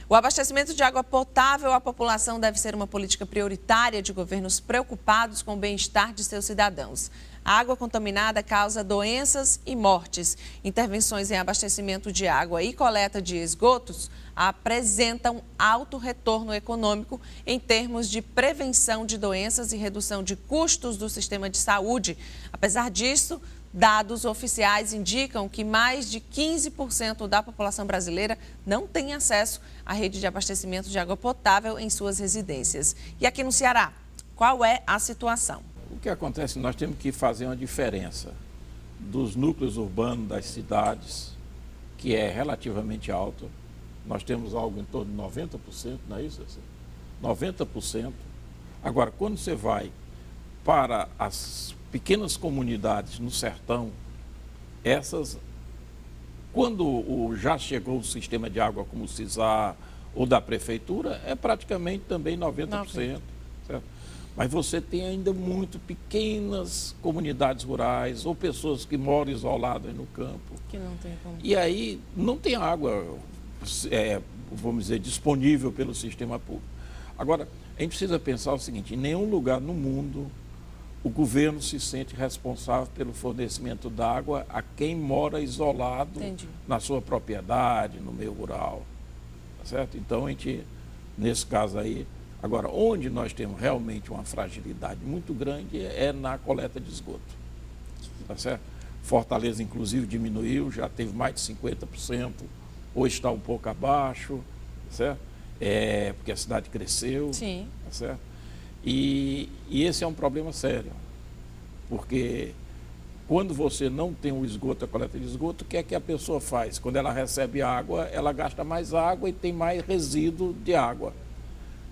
O abastecimento de água potável à população deve ser uma política prioritária de governos preocupados com o bem-estar de seus cidadãos. A água contaminada causa doenças e mortes. Intervenções em abastecimento de água e coleta de esgotos apresentam alto retorno econômico em termos de prevenção de doenças e redução de custos do sistema de saúde. Apesar disso, dados oficiais indicam que mais de 15% da população brasileira não tem acesso à rede de abastecimento de água potável em suas residências. E aqui no Ceará, qual é a situação? O que acontece? Nós temos que fazer uma diferença dos núcleos urbanos das cidades, que é relativamente alta. Nós temos algo em torno de 90%, não é isso? 90%. Agora, quando você vai para as pequenas comunidades no sertão, essas, quando já chegou o sistema de água como o CISAR ou da prefeitura, é praticamente também 90%. Certo? Mas você tem ainda muito pequenas comunidades rurais ou pessoas que moram isoladas no campo. Que não tem como. E aí não tem água, vamos dizer, disponível pelo sistema público. Agora, a gente precisa pensar o seguinte: em nenhum lugar no mundo o governo se sente responsável pelo fornecimento d'água a quem mora isolado na sua propriedade, no meio rural. Tá certo? Então, a gente, nesse caso aí, agora, onde nós temos realmente uma fragilidade muito grande é na coleta de esgoto. Tá certo? Fortaleza, inclusive, diminuiu, já teve mais de 50%, hoje está um pouco abaixo, tá certo? Porque a cidade cresceu. Sim. Tá certo? E esse é um problema sério, porque quando você não tem o esgoto, a coleta de esgoto, o que é que a pessoa faz? Quando ela recebe água, ela gasta mais água e tem mais resíduo de água.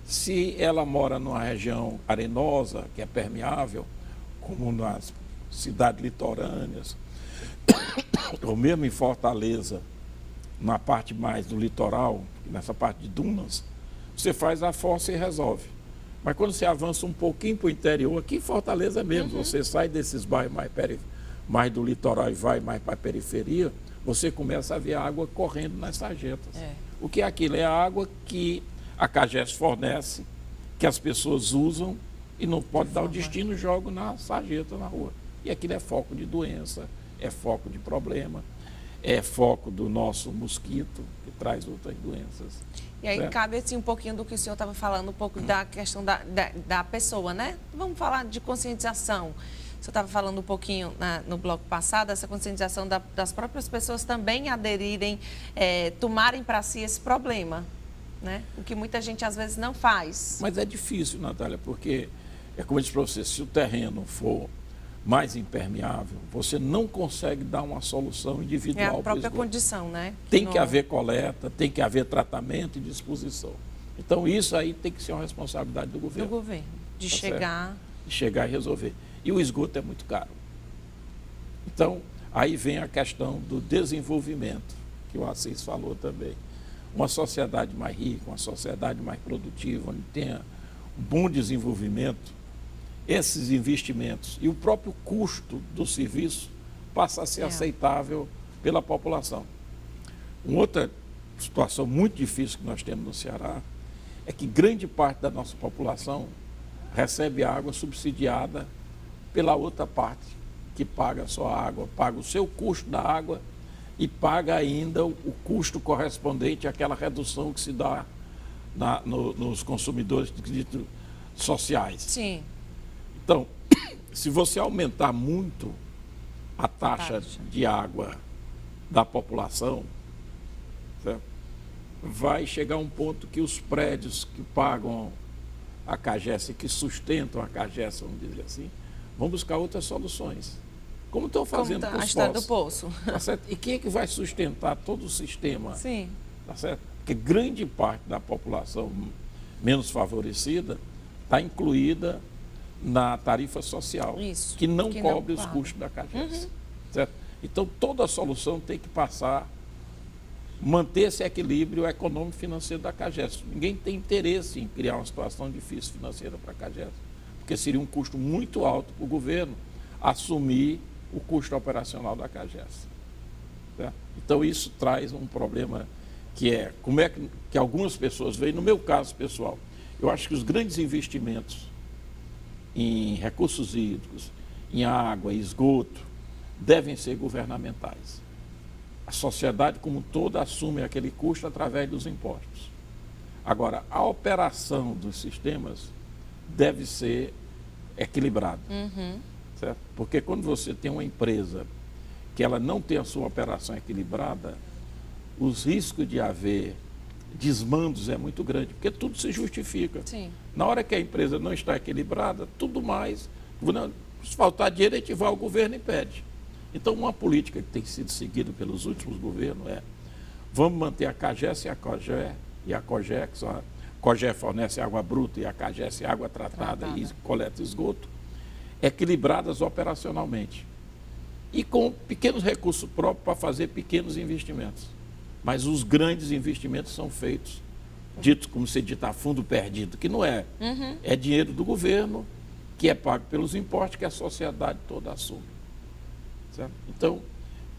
Se ela mora numa região arenosa, que é permeável, como nas cidades litorâneas, ou mesmo em Fortaleza, na parte mais do litoral, nessa parte de dunas, você faz a fossa e resolve. Mas quando você avança um pouquinho para o interior, aqui em Fortaleza mesmo, você sai desses bairros mais do litoral e vai mais para a periferia, você começa a ver a água correndo nas sarjetas. O que é aquilo? É a água que a CAGES fornece, que as pessoas usam e não pode dar o destino, joga na sarjeta, na rua. E aquilo é foco de doença, é foco de problema, é foco do nosso mosquito, que traz outras doenças. E aí cabe assim, um pouquinho do que o senhor estava falando, um pouco da questão da pessoa, né? Vamos falar de conscientização. O senhor estava falando um pouquinho no bloco passado, essa conscientização das próprias pessoas também aderirem, tomarem para si esse problema, né? O que muita gente às vezes não faz. Mas é difícil, Natália, porque, como eu disse para você, se o terreno for mais impermeável, você não consegue dar uma solução individual. É a própria condição, né? Tem que haver coleta, tem que haver tratamento e disposição. Então, isso aí tem que ser uma responsabilidade do governo. Do governo, de chegar... De chegar e resolver. E o esgoto é muito caro. Então, aí vem a questão do desenvolvimento, que o Assis falou também. Uma sociedade mais rica, uma sociedade mais produtiva, onde tenha um bom desenvolvimento, esses investimentos e o próprio custo do serviço passa a ser aceitável pela população. Uma outra situação muito difícil que nós temos no Ceará é que grande parte da nossa população recebe água subsidiada pela outra parte, que paga só a água, paga o seu custo da água e paga ainda o custo correspondente àquela redução que se dá nos consumidores de crédito sociais. Sim. Então, se você aumentar muito a taxa de água da população, certo? Vai chegar um ponto que os prédios que pagam a CAGES, que sustentam a CAGES, vamos dizer assim, vão buscar outras soluções. Como estão fazendo com os a história do poço. Tá certo? E quem é que vai sustentar todo o sistema? Sim. Tá certo? Porque grande parte da população menos favorecida está incluída na tarifa social, que não cobre os custos da CAGES. Certo? Então, toda a solução tem que passar, manter esse equilíbrio econômico e financeiro da CAGES. Ninguém tem interesse em criar uma situação difícil financeira para a CAGES, porque seria um custo muito alto para o governo assumir o custo operacional da CAGES. Certo? Então, isso traz um problema que é como é que algumas pessoas veem, no meu caso pessoal, eu acho que os grandes investimentos em recursos hídricos, em água, esgoto, devem ser governamentais. A sociedade como um todo assume aquele custo através dos impostos. Agora, a operação dos sistemas deve ser equilibrada, certo? Porque quando você tem uma empresa que ela não tem a sua operação equilibrada, os riscos de haver desmandos é muito grande, porque tudo se justifica. Sim. Na hora que a empresa não está equilibrada, tudo mais, se faltar dinheiro, a gente vai ao governo e pede. Então, uma política que tem sido seguida pelos últimos governos é: vamos manter a CAGES e a COGEC, a COGE fornece água bruta e a CAGES água tratada e coleta esgoto, equilibradas operacionalmente. E com pequenos recursos próprios para fazer pequenos investimentos. Mas os grandes investimentos são feitos, ditos, como se diz, a fundo perdido, que não é. É dinheiro do governo, que é pago pelos impostos, que a sociedade toda assume. Certo? Então,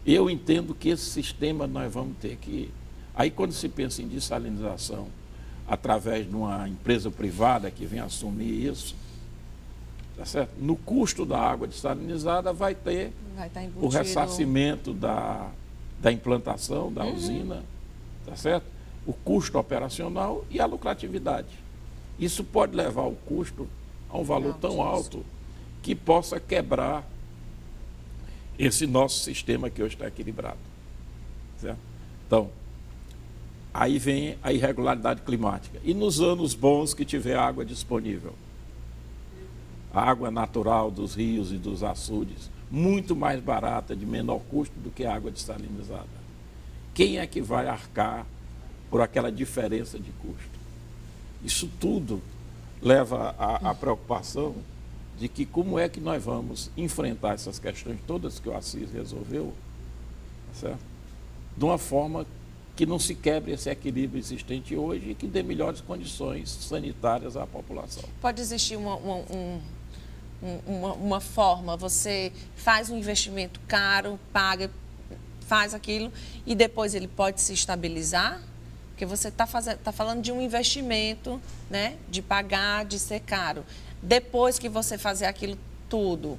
eu entendo que esse sistema nós vamos ter que... Aí, quando se pensa em dessalinização, através de uma empresa privada que vem assumir isso, tá certo? No custo da água dessalinizada vai ter o ressarcimento da implantação da usina, tá certo? O custo operacional e a lucratividade. Isso pode levar o custo a um valor tão alto que possa quebrar esse nosso sistema que hoje está equilibrado. Certo? Então, aí vem a irregularidade climática. E nos anos bons que tiver água disponível? A água natural dos rios e dos açudes, muito mais barata, de menor custo do que a água dessalinizada. Quem é que vai arcar por aquela diferença de custo? Isso tudo leva à preocupação de que como é que nós vamos enfrentar essas questões todas que o Assis resolveu, certo? De uma forma que não se quebre esse equilíbrio existente hoje e que dê melhores condições sanitárias à população. Pode existir uma forma, você faz um investimento caro, paga, faz aquilo e depois ele pode se estabilizar? Porque você está falando de um investimento, né, de pagar, de ser caro. Depois que você fazer aquilo tudo,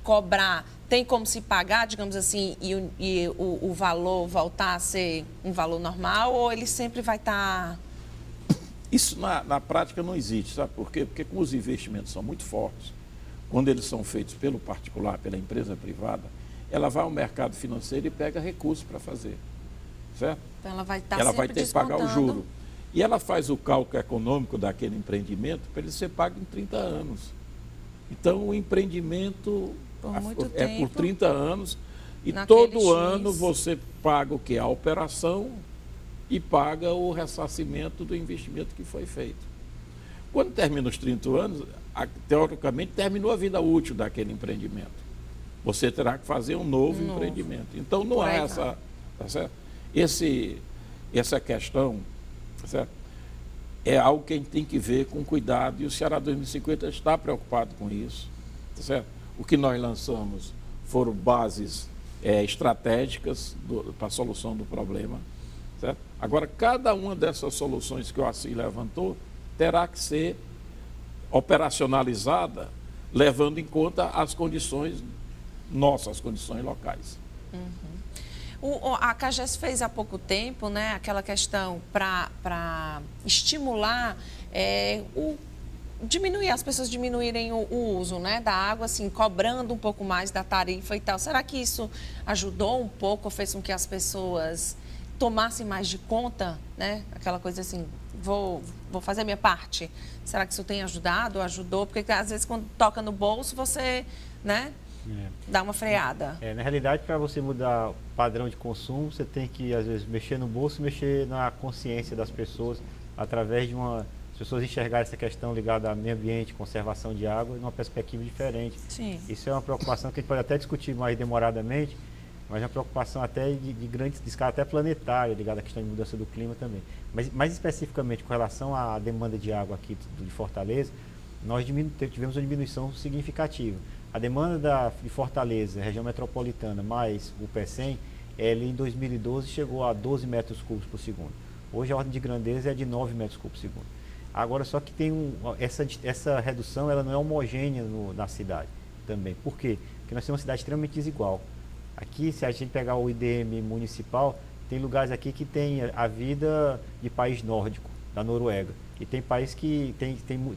cobrar, tem como se pagar, digamos assim, e o valor voltar a ser um valor normal, ou ele sempre vai estar... Isso na prática não existe, sabe por quê? Porque como os investimentos são muito fortes, quando eles são feitos pelo particular, pela empresa privada, ela vai ao mercado financeiro e pega recursos para fazer, certo? Então ela vai estar ela vai sempre ter que pagar o juro. E ela faz o cálculo econômico daquele empreendimento para ele ser pago em 30 anos. Então, o empreendimento é por 30 anos e todo ano você paga o quê? A operação e paga o ressarcimento do investimento que foi feito. Quando termina os 30 anos, teoricamente terminou a vida útil daquele empreendimento. Você terá que fazer um novo empreendimento. Então, não há essa... Tá certo? Essa questão, tá certo? É algo que a gente tem que ver com cuidado e o Ceará 2050 está preocupado com isso. Tá certo? O que nós lançamos foram bases estratégicas para a solução do problema. Certo? Agora, cada uma dessas soluções que o Assis levantou terá que ser operacionalizada levando em conta as condições nossas, as condições locais. A CAGES fez há pouco tempo, né, aquela questão para estimular diminuir, as pessoas diminuírem o uso, né, da água, assim, cobrando um pouco mais da tarifa e tal. Será que isso ajudou um pouco, fez com que as pessoas tomassem mais de conta, né? Aquela coisa assim, vou fazer a minha parte. Será que isso tem ajudado? Ajudou? Porque às vezes quando toca no bolso, você, né, dá uma freada. Na realidade, para você mudar o padrão de consumo, você tem que, às vezes, mexer no bolso, mexer na consciência das pessoas, através de as pessoas enxergarem essa questão ligada ao meio ambiente, conservação de água, numa perspectiva diferente. Sim. Isso é uma preocupação que a gente pode até discutir mais demoradamente, mas é uma preocupação até de escala até planetária, ligada à questão de mudança do clima também. Mas mais especificamente com relação à demanda de água aqui de Fortaleza, nós tivemos uma diminuição significativa. A demanda de Fortaleza, região metropolitana, mais o PECEM, ele em 2012 chegou a 12 metros cúbicos por segundo. Hoje a ordem de grandeza é de 9 metros cúbicos por segundo. Agora, só que tem essa redução, ela não é homogênea na cidade também. Por quê? Porque nós temos uma cidade extremamente desigual. Aqui, se a gente pegar o IDM municipal, tem lugares aqui que tem a vida de país nórdico, da Noruega. E tem país que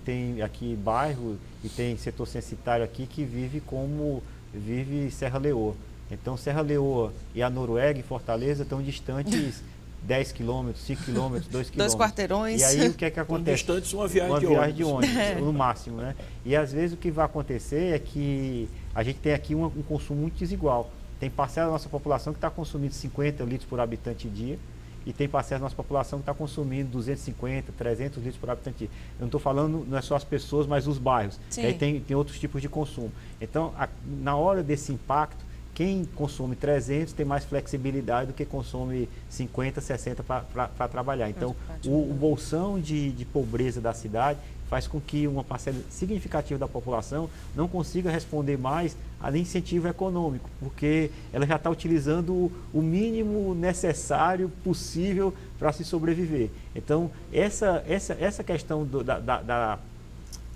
tem aqui bairro e tem setor censitário aqui que vive Serra Leoa. Então, Serra Leoa e a Noruega e Fortaleza estão distantes 10 quilômetros, 5 quilômetros, 2 quilômetros. 2 quarteirões. E aí o que é que acontece? Distantes uma viagem de ônibus, no máximo, né? E às vezes o que vai acontecer é que a gente tem aqui um consumo muito desigual. Tem parcela da nossa população que está consumindo 50 litros por habitante dia e tem parcela da nossa população que está consumindo 250, 300 litros por habitante dia. Eu não estou falando, não é só as pessoas, mas os bairros. Aí tem outros tipos de consumo. Então, na hora desse impacto, quem consome 300 tem mais flexibilidade do que consome 50, 60 para trabalhar. Então, o bolsão de pobreza da cidade faz com que uma parcela significativa da população não consiga responder mais a incentivo econômico, porque ela já está utilizando o mínimo necessário possível para se sobreviver. Então, essa questão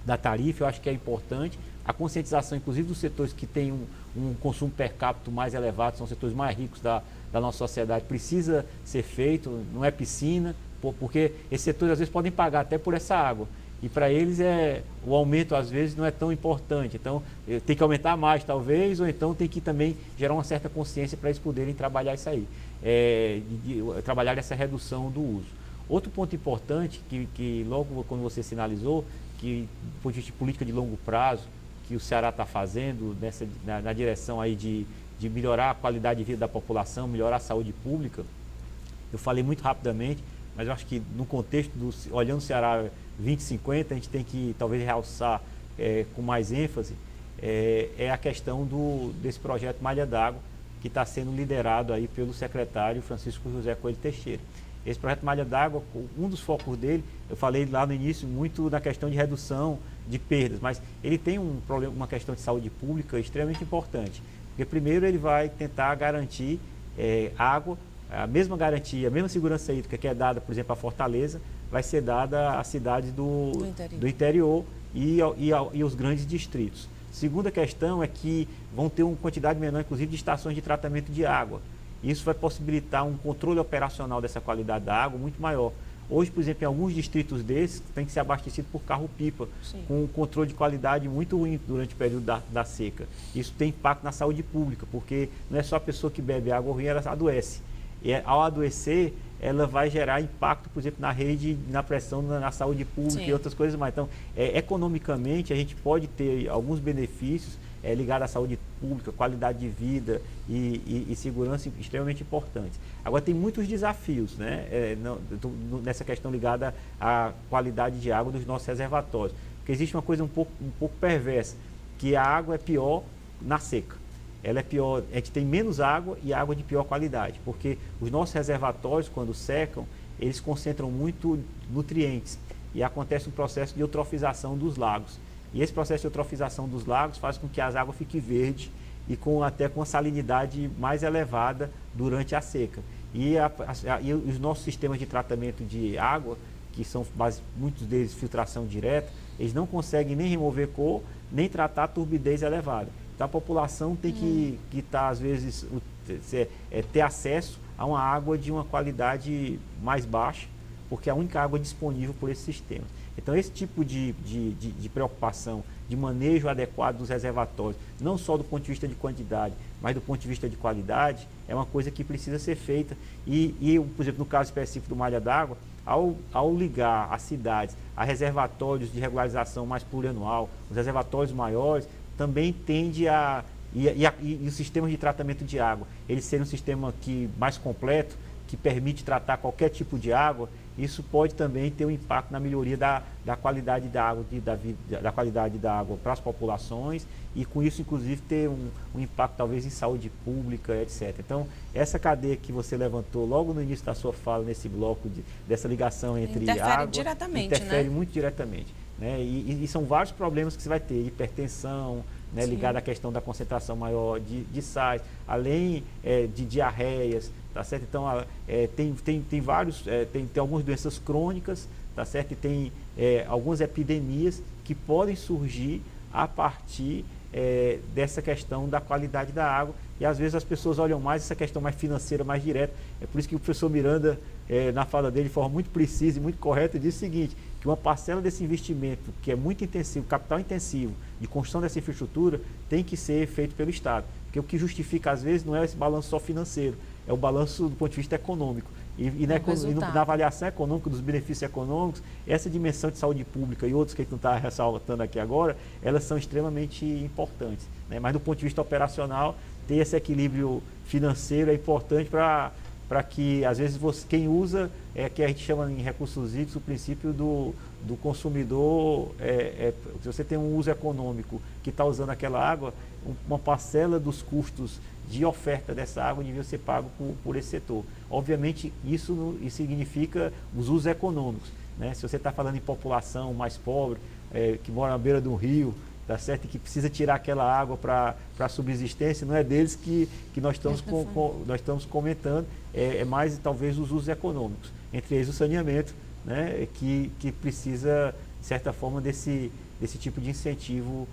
da tarifa eu acho que é importante. A conscientização, inclusive, dos setores que têm um consumo per capita mais elevado, são os setores mais ricos da nossa sociedade, precisa ser feito, não é piscina, porque esses setores às vezes podem pagar até por essa água. E para eles o aumento às vezes não é tão importante. Então tem que aumentar mais talvez, ou então tem que também gerar uma certa consciência para eles poderem trabalhar isso aí, trabalhar essa redução do uso. Outro ponto importante que logo quando você sinalizou, que do ponto de vista de política de longo prazo, que o Ceará está fazendo na direção aí de melhorar a qualidade de vida da população, melhorar a saúde pública, eu falei muito rapidamente, mas eu acho que no contexto, olhando o Ceará 2050, a gente tem que talvez realçar com mais ênfase, a questão desse projeto Malha d'Água, que está sendo liderado aí pelo secretário Francisco José Coelho Teixeira. Esse projeto Malha d'Água, um dos focos dele, eu falei lá no início muito na questão de redução de perdas, mas ele tem uma questão de saúde pública extremamente importante, porque primeiro ele vai tentar garantir água, a mesma garantia, a mesma segurança hídrica que é dada, por exemplo, a Fortaleza, vai ser dada às cidades do interior e aos grandes distritos. Segunda questão é que vão ter uma quantidade menor, inclusive, de estações de tratamento de água. Isso vai possibilitar um controle operacional dessa qualidade da água muito maior. Hoje, por exemplo, em alguns distritos desses, tem que ser abastecido por carro-pipa, com um controle de qualidade muito ruim durante o período da seca. Isso tem impacto na saúde pública, porque não é só a pessoa que bebe água ruim, ela adoece. E ao adoecer, ela vai gerar impacto, por exemplo, na rede, na pressão na saúde pública e outras coisas mais. Então, economicamente, a gente pode ter alguns benefícios ligados à saúde pública, qualidade de vida e segurança extremamente importantes. Agora, tem muitos desafios, né, nessa questão ligada à qualidade de água dos nossos reservatórios. Porque existe uma coisa um pouco perversa, que a água é pior na seca. Ela é pior, a gente tem menos água e água de pior qualidade, porque os nossos reservatórios, quando secam, eles concentram muito nutrientes e acontece um processo de eutrofização dos lagos. E esse processo de eutrofização dos lagos faz com que as águas fiquem verdes e até com a salinidade mais elevada durante a seca. E os nossos sistemas de tratamento de água, que são muitos deles filtração direta, eles não conseguem nem remover cor, nem tratar a turbidez elevada. Então, a população tem que às vezes, ter acesso a uma água de uma qualidade mais baixa, porque é a única água disponível por esse sistema. Então, esse tipo de preocupação, de manejo adequado dos reservatórios, não só do ponto de vista de quantidade, mas do ponto de vista de qualidade, é uma coisa que precisa ser feita. E por exemplo, no caso específico do Malha d'Água, ao ligar as cidades a reservatórios de regularização mais plurianual, os reservatórios maiores, também tende e os sistemas de tratamento de água, eles serem um sistema mais completo, que permite tratar qualquer tipo de água, isso pode também ter um impacto na melhoria da qualidade da água, da qualidade da água para as populações e com isso, inclusive, ter um impacto talvez em saúde pública, etc. Então, essa cadeia que você levantou logo no início da sua fala, nesse bloco dessa ligação entre água, interfere muito diretamente. Né? E são vários problemas que você vai ter, hipertensão, né, ligado à questão da concentração maior de sais, além de diarreias, tá certo? Então, tem vários, tem algumas doenças crônicas, tá certo? E tem algumas epidemias que podem surgir a partir dessa questão da qualidade da água. E às vezes as pessoas olham mais essa questão mais financeira, mais direta. É por isso que o professor Miranda, na fala dele, de forma muito precisa e muito correta, diz o seguinte, que uma parcela desse investimento, que é muito intensivo, capital intensivo, de construção dessa infraestrutura, tem que ser feito pelo Estado. Porque o que justifica, às vezes, não é esse balanço só financeiro, é o balanço do ponto de vista econômico. E na avaliação econômica, dos benefícios econômicos, essa dimensão de saúde pública e outros que a gente não está ressaltando aqui agora, elas são extremamente importantes, né? Mas do ponto de vista operacional, ter esse equilíbrio financeiro é importante para que, às vezes, quem usa, que a gente chama em recursos hídricos, o princípio do consumidor, se você tem um uso econômico que está usando aquela água, uma parcela dos custos de oferta dessa água devia ser pago por esse setor. Obviamente, isso significa os usos econômicos, né? Se você está falando em população mais pobre, que mora na beira de um rio, tá certo? E que precisa tirar aquela água para a subsistência, não é deles que nós estamos comentando, é mais talvez os usos econômicos, entre eles o saneamento, né? Que precisa, de certa forma, desse tipo de incentivo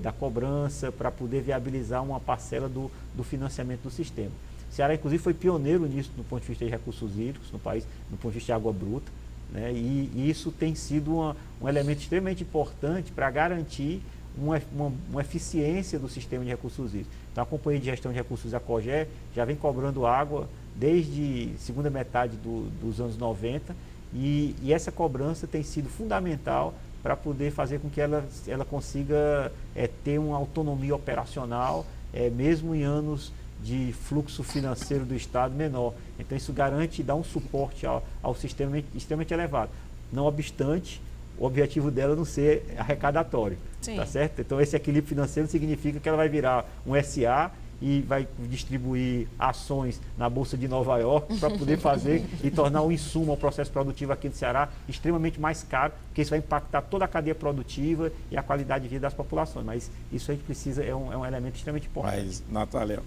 da cobrança para poder viabilizar uma parcela do financiamento do sistema. O Ceará, inclusive, foi pioneiro nisso do ponto de vista de recursos hídricos no país, do ponto de vista de água bruta, né? E isso tem sido um elemento extremamente importante para garantir uma eficiência do sistema de recursos hídricos. Então, a Companhia de Gestão de Recursos, a COGE, já vem cobrando água desde segunda metade dos anos 90 e essa cobrança tem sido fundamental para poder fazer com que ela consiga ter uma autonomia operacional, mesmo em anos de fluxo financeiro do Estado menor. Então, isso garante e dá um suporte ao sistema extremamente elevado. Não obstante, o objetivo dela não ser arrecadatório, tá certo? Então, esse equilíbrio financeiro significa que ela vai virar um SA e vai distribuir ações na Bolsa de Nova York para poder fazer e tornar o insumo ao processo produtivo aqui do Ceará extremamente mais caro, porque isso vai impactar toda a cadeia produtiva e a qualidade de vida das populações. Mas isso a gente precisa, é um elemento extremamente importante. Mas, Natália,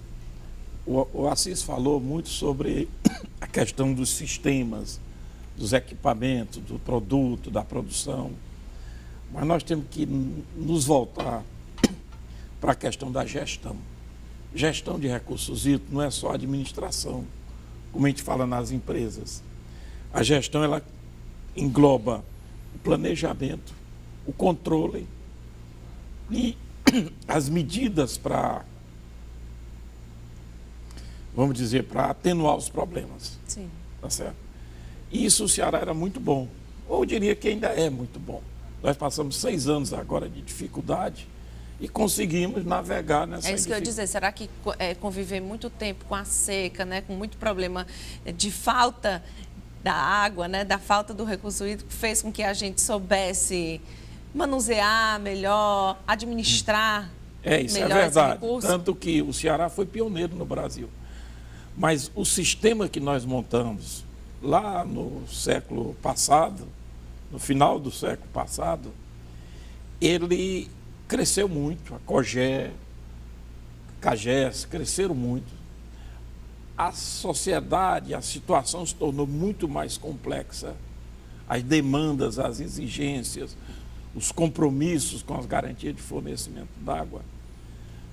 o Assis falou muito sobre a questão dos sistemas, dos equipamentos, do produto, da produção. Mas nós temos que nos voltar para a questão da gestão. Gestão de recursos hídricos não é só administração, como a gente fala nas empresas. A gestão, ela engloba o planejamento, o controle e as medidas para, vamos dizer, para atenuar os problemas. Sim. Tá certo? E isso o Ceará era muito bom, ou eu diria que ainda é muito bom. Nós passamos 6 anos agora de dificuldade e conseguimos navegar nessa É isso que eu ia dizer, será que conviver muito tempo com a seca, né, com muito problema de falta da água, né, da falta do recurso hídrico, fez com que a gente soubesse manusear melhor, administrar isso melhor é verdade. esse recurso? Tanto que o Ceará foi pioneiro no Brasil. Mas o sistema que nós montamos lá no século passado, no final do século passado, ele cresceu muito. A COGE, CAGES cresceram muito. A sociedade, a situação se tornou muito mais complexa. As demandas, as exigências, os compromissos com as garantias de fornecimento d'água.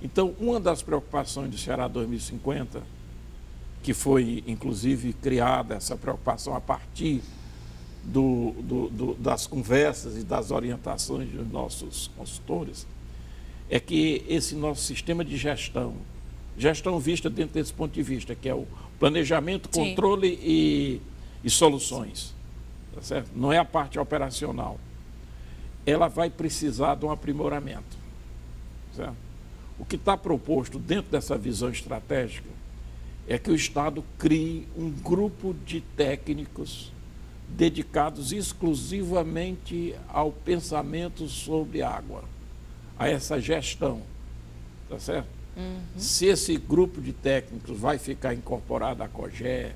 Então, uma das preocupações do Ceará 2050, que foi, inclusive, criada essa preocupação a partir das conversas e das orientações dos nossos consultores, é que esse nosso sistema de gestão vista dentro desse ponto de vista, que é o planejamento, controle e soluções, tá certo? Não é a parte operacional. Ela vai precisar de um aprimoramento, certo? O que está proposto dentro dessa visão estratégica é que o Estado crie um grupo de técnicos dedicados exclusivamente ao pensamento sobre água, a essa gestão, tá certo? Se esse grupo de técnicos vai ficar incorporado à COGE,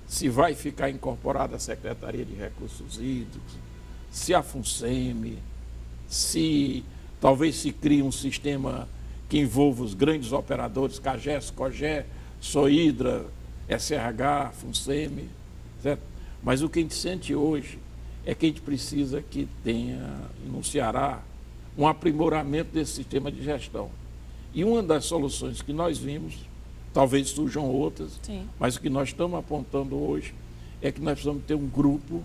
se vai ficar incorporado à Secretaria de Recursos Hídricos, se a FUNSEMI, se talvez se crie um sistema que envolva os grandes operadores, CAGES, COGÉ, Sohidra, SRH, FUNSEMI, certo? Mas o que a gente sente hoje é que a gente precisa que tenha, no Ceará, um aprimoramento desse sistema de gestão. E uma das soluções que nós vimos, talvez surjam outras, Sim. mas o que nós estamos apontando hoje é que nós precisamos ter um grupo,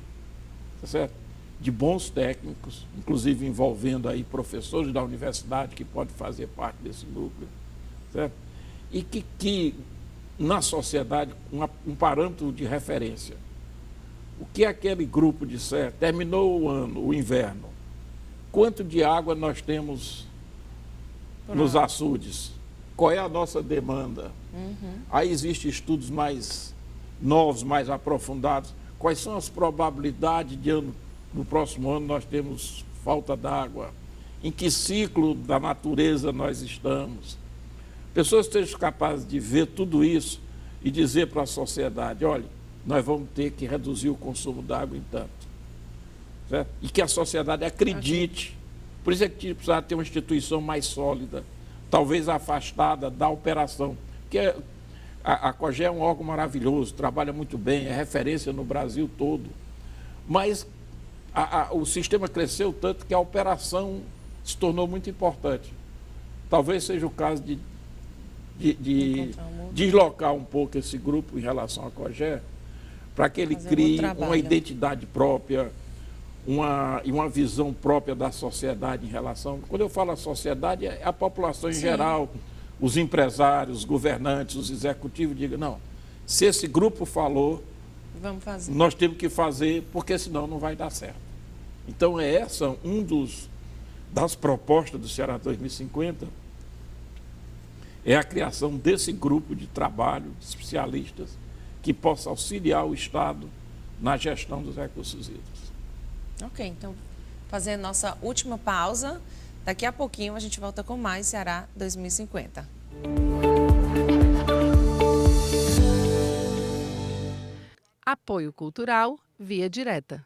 tá certo? De bons técnicos, inclusive envolvendo aí professores da universidade que podem fazer parte desse núcleo, certo? E que na sociedade, um parâmetro de referência. O que aquele grupo disser, terminou o ano, o inverno, quanto de água nós temos nos açudes? Qual é a nossa demanda? Aí existem estudos mais novos, mais aprofundados. Quais são as probabilidades de no próximo ano nós temos falta d'água? Em que ciclo da natureza nós estamos? Pessoas estejam capazes de ver tudo isso e dizer para a sociedade, olha, nós vamos ter que reduzir o consumo d'água em tanto. Certo? E que a sociedade acredite. Por isso é que precisa ter uma instituição mais sólida, talvez afastada da operação. Porque a COGÉ é um órgão maravilhoso, trabalha muito bem, é referência no Brasil todo. Mas o sistema cresceu tanto que a operação se tornou muito importante. Talvez seja o caso de deslocar um pouco esse grupo em relação à COGÉ, para que ele crie uma identidade própria, uma visão própria da sociedade em relação... Quando eu falo a sociedade, é a população em geral, os empresários, os governantes, os executivos, digam, não, se esse grupo falou, vamos fazer. Nós temos que fazer, porque senão não vai dar certo. Então, essa das propostas do Ceará 2050, é a criação desse grupo de trabalho, de especialistas, que possa auxiliar o Estado na gestão dos recursos hídricos. Ok, então, fazendo nossa última pausa, daqui a pouquinho a gente volta com mais Ceará 2050. Apoio Cultural Via Direta.